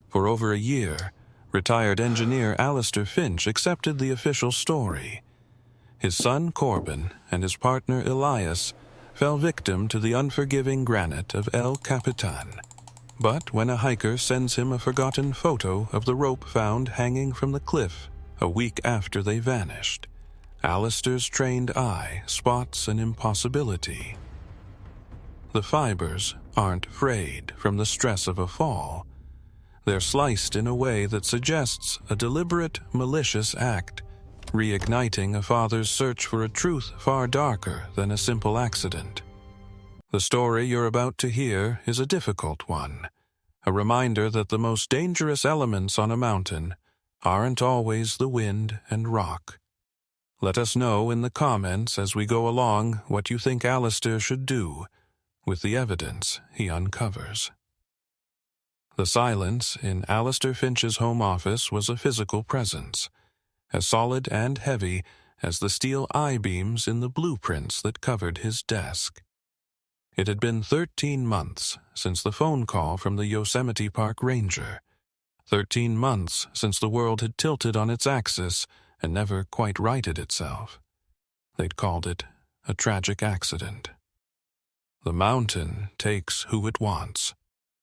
For over a year, retired engineer Alistair Finch accepted the official story. His son Corbin and his partner Elias fell victim to the unforgiving granite of El Capitan. But when a hiker sends him a forgotten photo of the rope found hanging from the cliff a week after they vanished, Alistair's trained eye spots an impossibility. The fibers aren't frayed from the stress of a fall. They're sliced in a way that suggests a deliberate, malicious act, reigniting a father's search for a truth far darker than a simple accident. The story you're about to hear is a difficult one, a reminder that the most dangerous elements on a mountain aren't always the wind and rock. Let us know in the comments as we go along what you think Alistair should do with the evidence he uncovers. The silence in Alistair Finch's home office was a physical presence, as solid and heavy as the steel I-beams in the blueprints that covered his desk. It had been 13 months since the phone call from the Yosemite Park ranger, 13 months since the world had tilted on its axis and never quite righted itself. They'd called it a tragic accident. "The mountain takes who it wants,"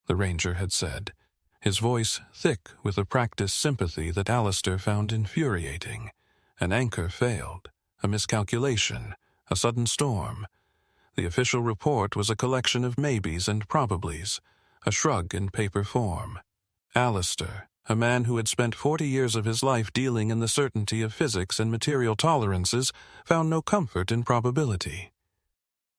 the ranger had said, his voice thick with a practiced sympathy that Alistair found infuriating. An anchor failed, a miscalculation, a sudden storm. The official report was a collection of maybes and probablys, a shrug in paper form. Alistair, a man who had spent 40 years of his life dealing in the certainty of physics and material tolerances, found no comfort in probability.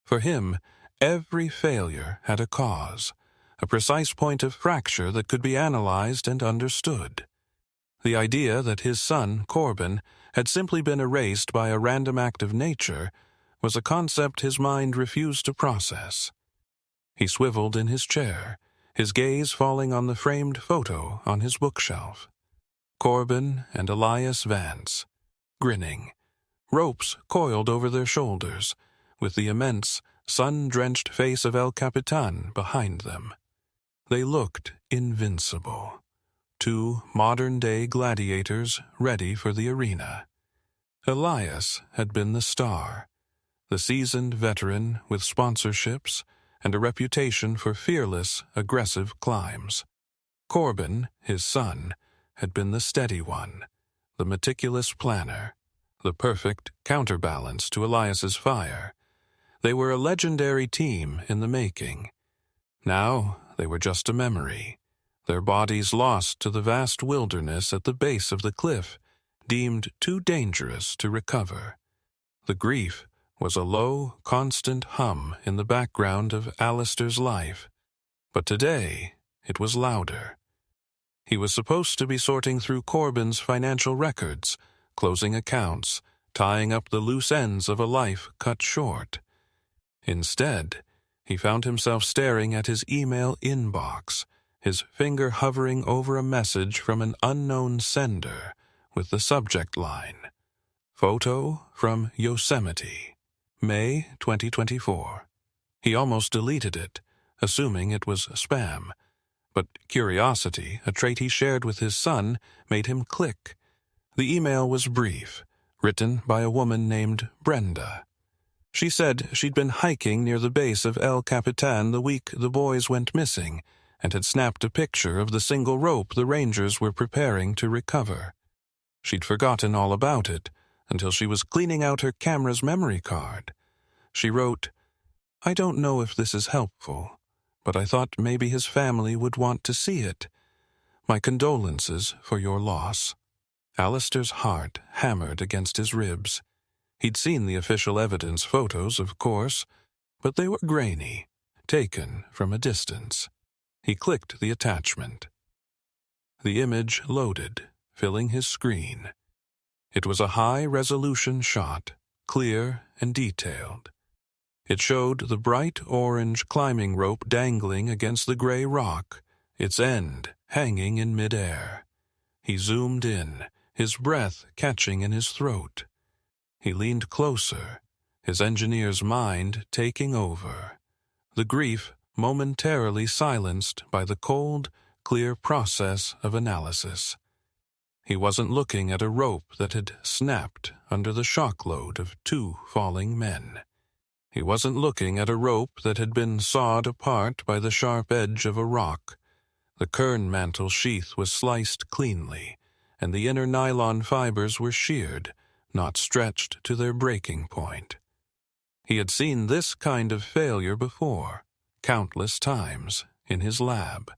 For him, every failure had a cause, a precise point of fracture that could be analyzed and understood. The idea that his son, Corbin, had simply been erased by a random act of nature was a concept his mind refused to process. He swiveled in his chair, his gaze falling on the framed photo on his bookshelf. Corbin and Elias Vance, grinning, ropes coiled over their shoulders, with the immense, sun-drenched face of El Capitan behind them. They looked invincible. Two modern-day gladiators ready for the arena. Elias had been the star, the seasoned veteran with sponsorships and a reputation for fearless, aggressive climbs. Corbin, his son, had been the steady one, the meticulous planner, the perfect counterbalance to Elias's fire. They were a legendary team in the making. Now they were just a memory, their bodies lost to the vast wilderness at the base of the cliff, deemed too dangerous to recover. The grief was a low, constant hum in the background of Alistair's life, but today it was louder. He was supposed to be sorting through Corbin's financial records, closing accounts, tying up the loose ends of a life cut short. Instead, he found himself staring at his email inbox, his finger hovering over a message from an unknown sender with the subject line, "Photo from Yosemite, May 2024. He almost deleted it, assuming it was spam. But curiosity, a trait he shared with his son, made him click. The email was brief, written by a woman named Brenda. She said she'd been hiking near the base of El Capitan the week the boys went missing, and had snapped a picture of the single rope the rangers were preparing to recover. She'd forgotten all about it until she was cleaning out her camera's memory card. She wrote, "I don't know if this is helpful, but I thought maybe his family would want to see it. My condolences for your loss." Alistair's heart hammered against his ribs. He'd seen the official evidence photos, of course, but they were grainy, taken from a distance. He clicked the attachment. The image loaded, filling his screen. It was a high-resolution shot, clear and detailed. It showed the bright orange climbing rope dangling against the gray rock, its end hanging in midair. He zoomed in, his breath catching in his throat. He leaned closer, his engineer's mind taking over, the grief momentarily silenced by the cold, clear process of analysis. He wasn't looking at a rope that had snapped under the shock load of 2 falling men. He wasn't looking at a rope that had been sawed apart by the sharp edge of a rock. The kern mantle sheath was sliced cleanly, and the inner nylon fibers were sheared, not stretched to their breaking point. He had seen this kind of failure before, countless times, in his lab.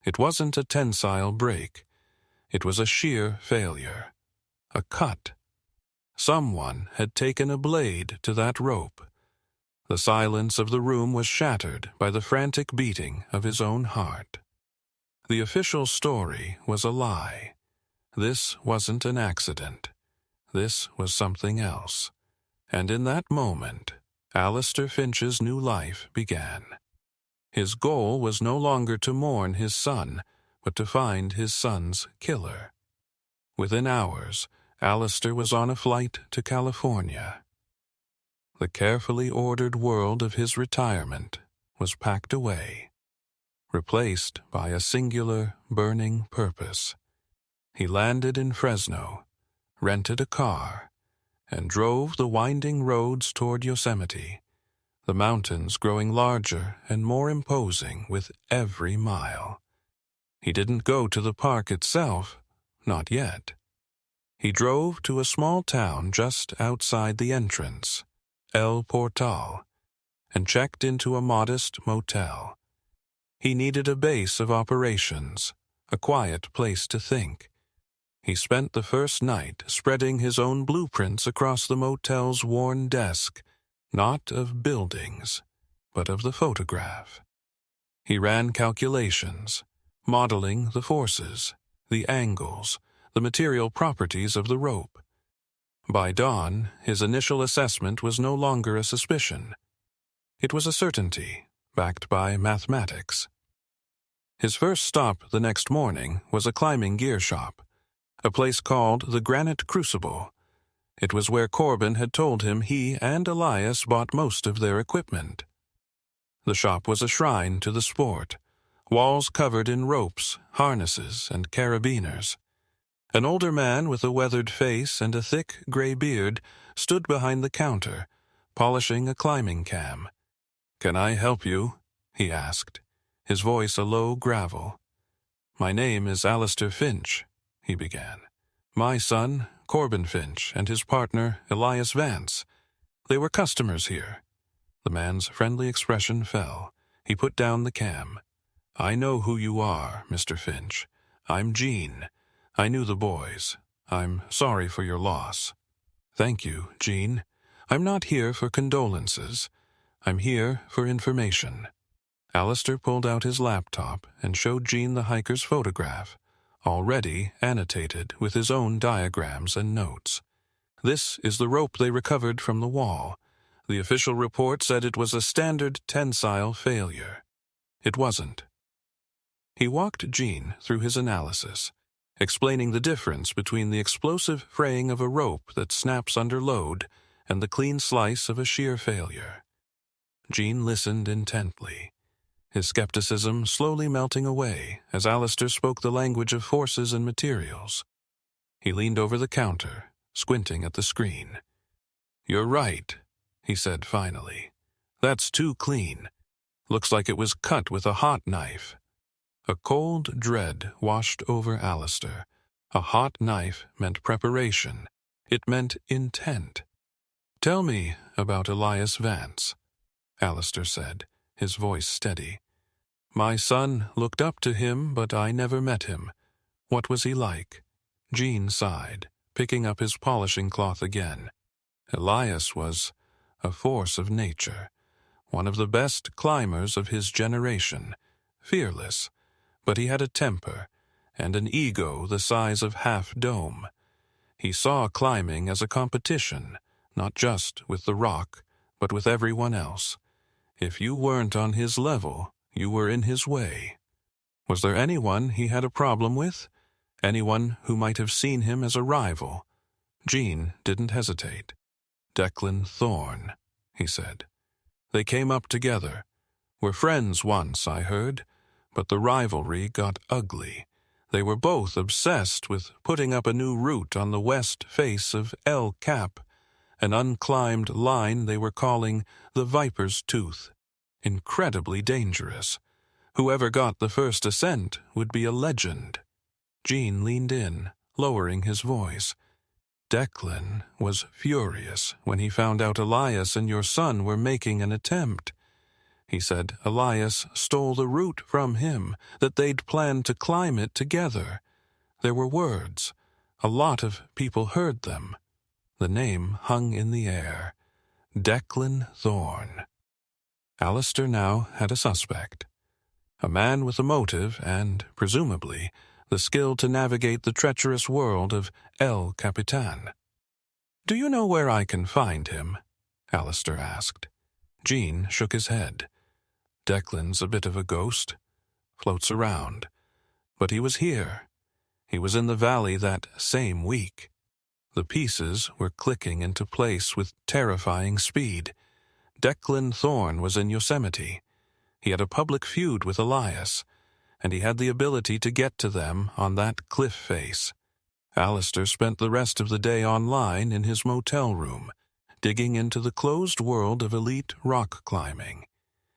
It wasn't a tensile break. It was a sheer failure. A cut. Someone had taken a blade to that rope. The silence of the room was shattered by the frantic beating of his own heart. The official story was a lie. This wasn't an accident. This was something else. And in that moment, Alistair Finch's new life began. His goal was no longer to mourn his son, but to find his son's killer. Within hours, Alistair was on a flight to California. The carefully ordered world of his retirement was packed away, replaced by a singular, burning purpose. He landed in Fresno, rented a car, and drove the winding roads toward Yosemite, the mountains growing larger and more imposing with every mile. He didn't go to the park itself, not yet. He drove to a small town just outside the entrance, El Portal, and checked into a modest motel. He needed a base of operations, a quiet place to think. He spent the first night spreading his own blueprints across the motel's worn desk, not of buildings, but of the photograph. He ran calculations, modeling the forces, the angles, the material properties of the rope. By dawn, his initial assessment was no longer a suspicion. It was a certainty, backed by mathematics. His first stop the next morning was a climbing gear shop, a place called the Granite Crucible. It was where Corbin had told him he and Elias bought most of their equipment. The shop was a shrine to the sport, walls covered in ropes, harnesses, and carabiners. An older man with a weathered face and a thick gray beard stood behind the counter, polishing a climbing cam. "Can I help you?" he asked, his voice a low gravel. "My name is Alistair Finch," he began. "My son, Corbin Finch, and his partner, Elias Vance. They were customers here." The man's friendly expression fell. He put down the cam. "I know who you are, Mr. Finch. I'm Gene. I knew the boys. I'm sorry for your loss." "Thank you, Gene. I'm not here for condolences. I'm here for information." Alistair pulled out his laptop and showed Gene the hiker's photograph, already annotated with his own diagrams and notes. "This is the rope they recovered from the wall. The official report said it was a standard tensile failure. It wasn't." He walked Gene through his analysis, explaining the difference between the explosive fraying of a rope that snaps under load and the clean slice of a shear failure. Gene listened intently, his skepticism slowly melting away as Alistair spoke the language of forces and materials. He leaned over the counter, squinting at the screen. "You're right," he said finally. "That's too clean. Looks like it was cut with a hot knife." A cold dread washed over Alistair. A hot knife meant preparation. It meant intent. "Tell me about Elias Vance," Alistair said, his voice steady. "My son looked up to him, but I never met him. What was he like?" Gene sighed, picking up his polishing cloth again. "Elias was a force of nature, one of the best climbers of his generation, fearless, but he had a temper and an ego the size of Half Dome. He saw climbing as a competition, not just with the rock, but with everyone else. If you weren't on his level, you were in his way. Was there anyone he had a problem with? Anyone who might have seen him as a rival?" Gene didn't hesitate. "Declan Thorne," he said. "They came up together. Were friends once, I heard, But the rivalry got ugly. They were both obsessed with putting up a new route on the west face of El Cap, an unclimbed line they were calling the Viper's Tooth. Incredibly dangerous. Whoever got the first ascent would be a legend. Gene leaned in, lowering his voice. Declan was furious when he found out Elias and your son were making an attempt. He said Elias stole the route from him, that they'd planned to climb it together. There were words. A lot of people heard them. The name hung in the air. Declan Thorne. Alistair now had a suspect. A man with a motive and, presumably, the skill to navigate the treacherous world of El Capitan. "Do you know where I can find him?" Alistair asked. Gene shook his head. Declan's a bit of a ghost. Floats around. But he was here. He was in the valley that same week. The pieces were clicking into place with terrifying speed. Declan Thorne was in Yosemite. He had a public feud with Elias, and he had the ability to get to them on that cliff face. Alistair spent the rest of the day online in his motel room, digging into the closed world of elite rock climbing.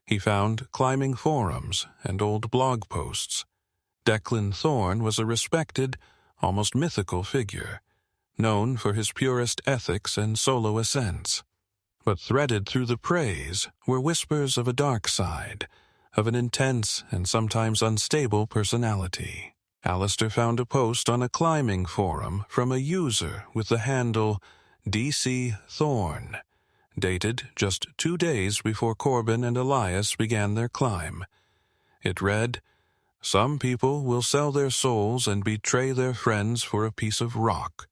He found climbing forums and old blog posts. Declan Thorne was a respected, almost mythical figure, known for his purest ethics and solo ascents. But threaded through the praise were whispers of a dark side, of an intense and sometimes unstable personality. Alistair found a post on a climbing forum from a user with the handle DC Thorne, dated just 2 days before Corbin and Elias began their climb. It read, "Some people will sell their souls and betray their friends for a piece of rock.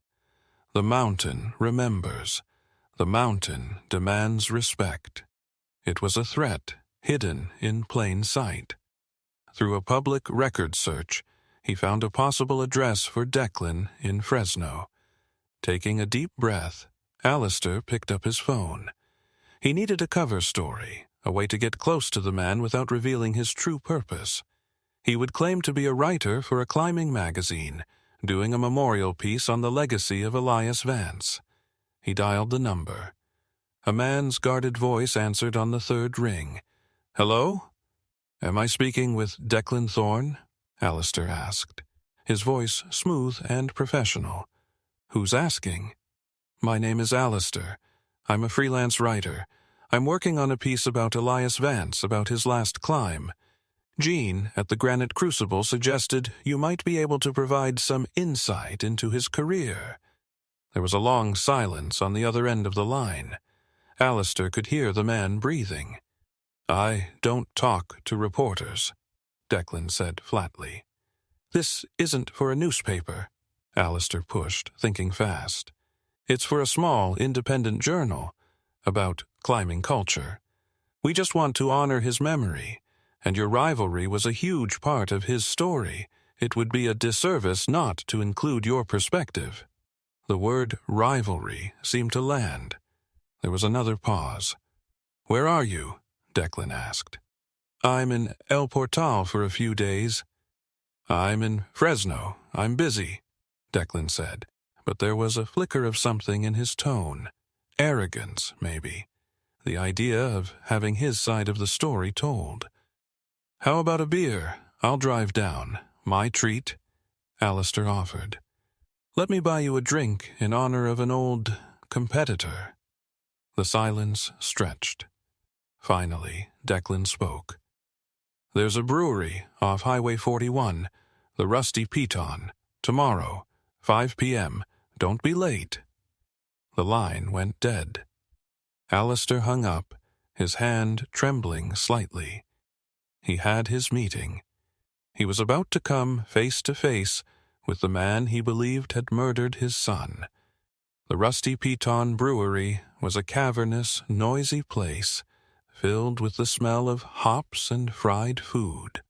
The mountain remembers. The mountain demands respect." It was a threat, hidden in plain sight. Through a public record search, he found a possible address for Declan in Fresno. Taking a deep breath, Alistair picked up his phone. He needed a cover story, a way to get close to the man without revealing his true purpose. He would claim to be a writer for a climbing magazine, doing a memorial piece on the legacy of Elias Vance. He dialed the number. A man's guarded voice answered on the third ring. "Hello? Am I speaking with Declan Thorne?" Alistair asked, his voice smooth and professional. "Who's asking?" "My name is Alistair. I'm a freelance writer. I'm working on a piece about Elias Vance, about his last climb. Gene at the Granite Crucible suggested you might be able to provide some insight into his career." There was a long silence on the other end of the line. Alistair could hear the man breathing. "I don't talk to reporters," Declan said flatly. "This isn't for a newspaper," Alistair pushed, thinking fast. "It's for a small, independent journal about climbing culture. We just want to honor his memory, and your rivalry was a huge part of his story. It would be a disservice not to include your perspective." The word rivalry seemed to land. There was another pause. "Where are you?" Declan asked. "I'm in El Portal for a few days." "I'm in Fresno. I'm busy," Declan said, but there was a flicker of something in his tone. Arrogance, maybe. The idea of having his side of the story told. "How about a beer? I'll drive down. My treat," Alistair offered. "Let me buy you a drink in honor of an old competitor." The silence stretched. Finally, Declan spoke. "There's a brewery off Highway 41, the Rusty Piton, tomorrow, 5 p.m. Don't be late." The line went dead. Alistair hung up, his hand trembling slightly. He had his meeting. He was about to come face to face with the man he believed had murdered his son. The Rusty Piton Brewery was a cavernous, noisy place, filled with the smell of hops and fried food.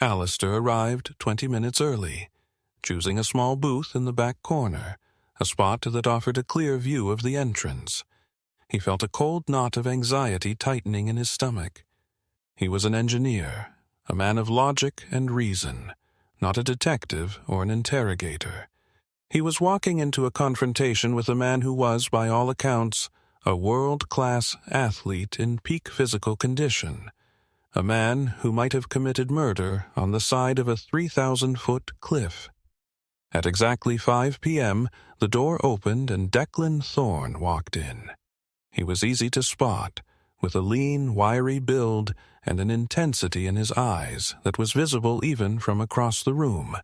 Alistair arrived 20 minutes early, choosing a small booth in the back corner, a spot that offered a clear view of the entrance. He felt a cold knot of anxiety tightening in his stomach. He was an engineer, a man of logic and reason, not a detective or an interrogator. He was walking into a confrontation with a man who was, by all accounts, a world-class athlete in peak physical condition, a man who might have committed murder on the side of a 3,000-foot cliff. At exactly 5 p.m., the door opened and Declan Thorne walked in. He was easy to spot, with a lean, wiry build and an intensity in his eyes that was visible even from across the room.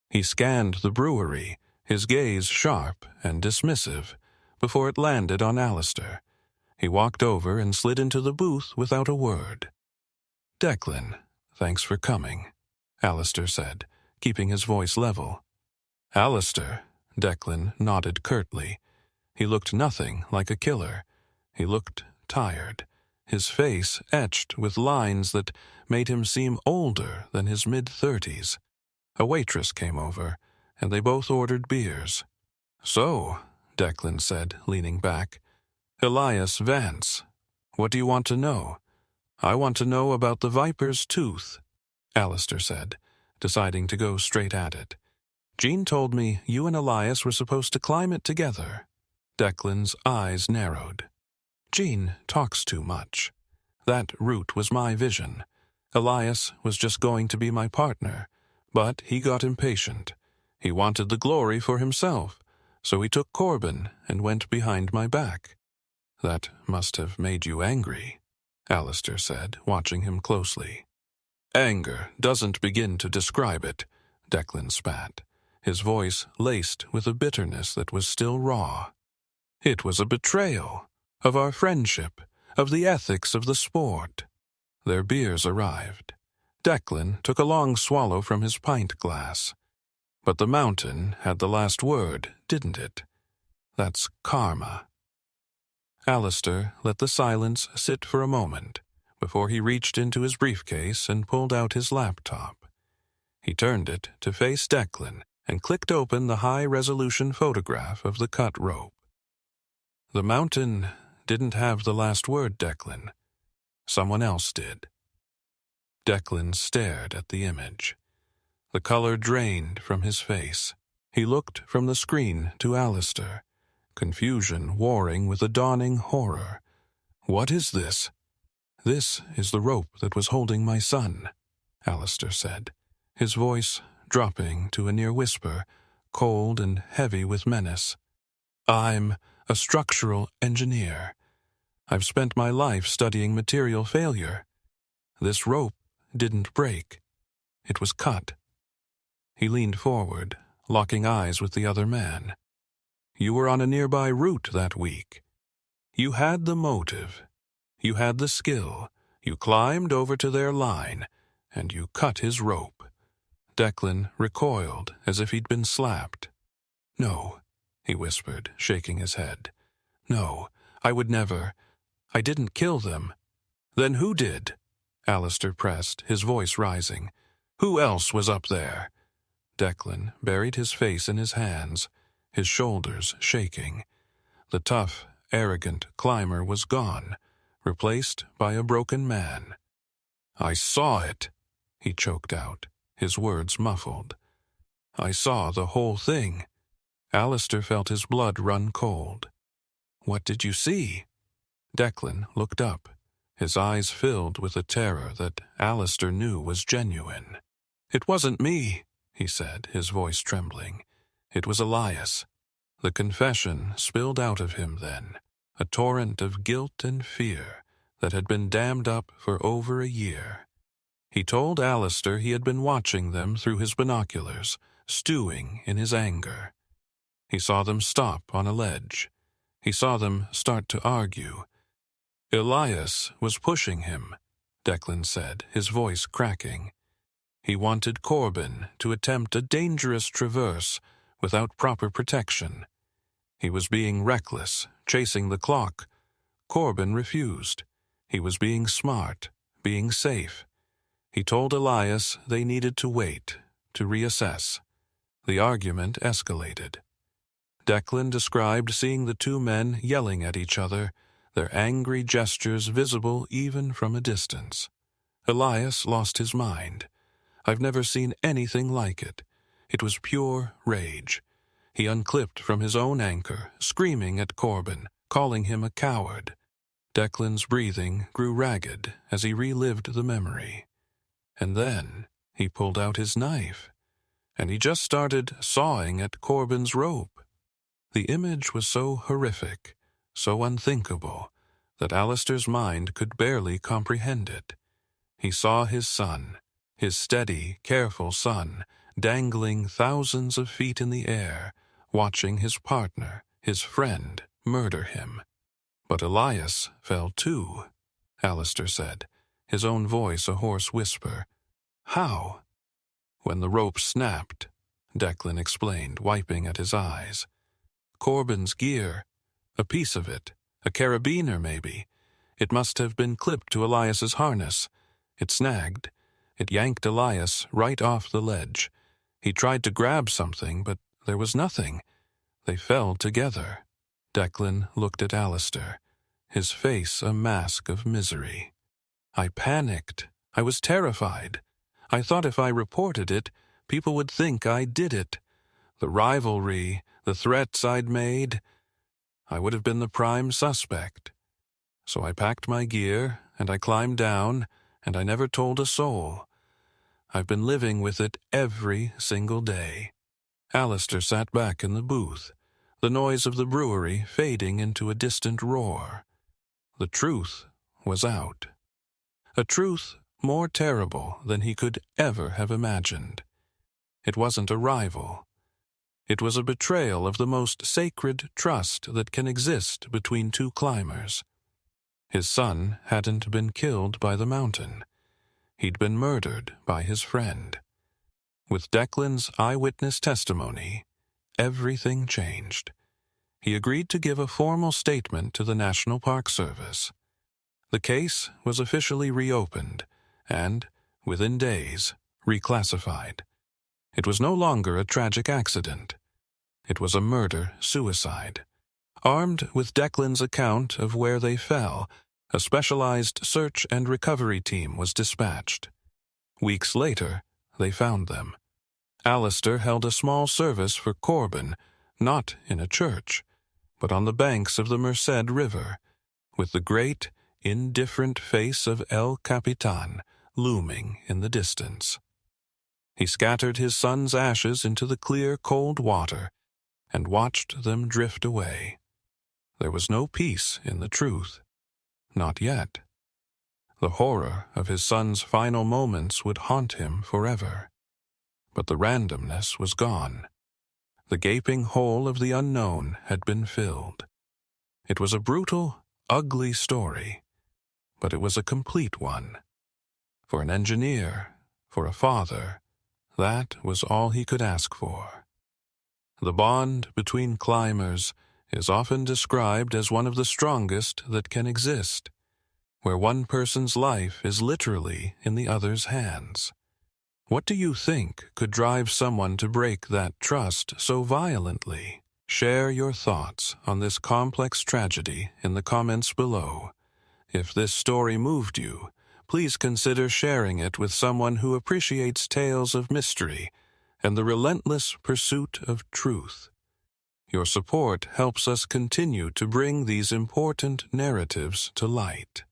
He scanned the brewery, his gaze sharp and dismissive, before it landed on Alistair. He walked over and slid into the booth without a word. "Declan, thanks for coming," Alistair said, keeping his voice level. "Alistair," Declan nodded curtly. He looked nothing like a killer. He looked tired, his face etched with lines that made him seem older than his mid-30s. A waitress came over, and they both ordered beers. "So," Declan said, leaning back, "Elias Vance, what do you want to know?" "I want to know about the Viper's Tooth," Alistair said, deciding to go straight at it. "Jean told me you and Elias were supposed to climb it together." Declan's eyes narrowed. "Jean talks too much. That route was my vision. Elias was just going to be my partner, but he got impatient. He wanted the glory for himself, so he took Corbin and went behind my back." "That must have made you angry," Alistair said, watching him closely. "Anger doesn't begin to describe it," Declan spat, his voice laced with a bitterness that was still raw. "It was a betrayal of our friendship, of the ethics of the sport." Their beers arrived. Declan took a long swallow from his pint glass. "But the mountain had the last word, didn't it? That's karma." Alistair let the silence sit for a moment before he reached into his briefcase and pulled out his laptop. He turned it to face Declan and clicked open the high-resolution photograph of the cut rope. "The mountain didn't have the last word, Declan. Someone else did." Declan stared at the image. The color drained from his face. He looked from the screen to Alistair, confusion warring with a dawning horror. "What is this?" "This is the rope that was holding my son," Alistair said, his voice dropping to a near whisper, cold and heavy with menace. "I'm a structural engineer. I've spent my life studying material failure. This rope didn't break. It was cut." He leaned forward, locking eyes with the other man. "You were on a nearby route that week. You had the motive. You had the skill. You climbed over to their line, and you cut his rope." Declan recoiled as if he'd been slapped. "No," he whispered, shaking his head. "No, I would never. I didn't kill them." "Then who did?" Alistair pressed, his voice rising. "Who else was up there?" Declan buried his face in his hands, his shoulders shaking. The tough, arrogant climber was gone, replaced by a broken man. "I saw it," he choked out, his words muffled. "I saw the whole thing." Alistair felt his blood run cold. "What did you see?" Declan looked up, his eyes filled with a terror that Alistair knew was genuine. "It wasn't me," he said, his voice trembling. "It was Elias." The confession spilled out of him then, a torrent of guilt and fear that had been dammed up for over a year. He told Alistair he had been watching them through his binoculars, stewing in his anger. He saw them stop on a ledge. He saw them start to argue. "Elias was pushing him," Declan said, his voice cracking. "He wanted Corbin to attempt a dangerous traverse without proper protection. He was being reckless, chasing the clock. Corbin refused. He was being smart, being safe. He told Elias they needed to wait, to reassess." The argument escalated. Declan described seeing the two men yelling at each other, their angry gestures visible even from a distance. Elias lost his mind. I've never seen anything like it. It was pure rage. He unclipped from his own anchor, screaming at Corbin, calling him a coward. Declan's breathing grew ragged as he relived the memory. And then he pulled out his knife, and he just started sawing at Corbin's rope. The image was so horrific, so unthinkable, that Alistair's mind could barely comprehend it. He saw his son, his steady, careful son, dangling thousands of feet in the air, watching his partner, his friend, murder him. But Elias fell too, Alistair said, his own voice a hoarse whisper. How? When the rope snapped, Declan explained, wiping at his eyes. Corbin's gear, a piece of it, a carabiner maybe. It must have been clipped to Elias's harness. It snagged. It yanked Elias right off the ledge. He tried to grab something, but there was nothing. They fell together. Declan looked at Alistair, his face a mask of misery. I panicked. I was terrified. I thought if I reported it, people would think I did it. The rivalry, the threats I'd made, I would have been the prime suspect. So I packed my gear, and I climbed down, and I never told a soul. I've been living with it every single day. Alistair sat back in the booth, the noise of the brewery fading into a distant roar. The truth was out. A truth more terrible than he could ever have imagined. It wasn't a rival. It was a betrayal of the most sacred trust that can exist between two climbers. His son hadn't been killed by the mountain. He'd been murdered by his friend. With Declan's eyewitness testimony, everything changed. He agreed to give a formal statement to the National Park Service. The case was officially reopened and, within days, reclassified. It was no longer a tragic accident. It was a murder-suicide. Armed with Declan's account of where they fell, a specialized search and recovery team was dispatched. Weeks later, they found them. Alistair held a small service for Corbin, not in a church, but on the banks of the Merced River, with the great, indifferent face of El Capitan looming in the distance. He scattered his son's ashes into the clear, cold water and watched them drift away. There was no peace in the truth. Not yet. The horror of his son's final moments would haunt him forever. But the randomness was gone. The gaping hole of the unknown had been filled. It was a brutal, ugly story, but it was a complete one. For an engineer, for a father, that was all he could ask for. The bond between climbers is often described as one of the strongest that can exist, where one person's life is literally in the other's hands. What do you think could drive someone to break that trust so violently? Share your thoughts on this complex tragedy in the comments below. If this story moved you, please consider sharing it with someone who appreciates tales of mystery and the relentless pursuit of truth. Your support helps us continue to bring these important narratives to light.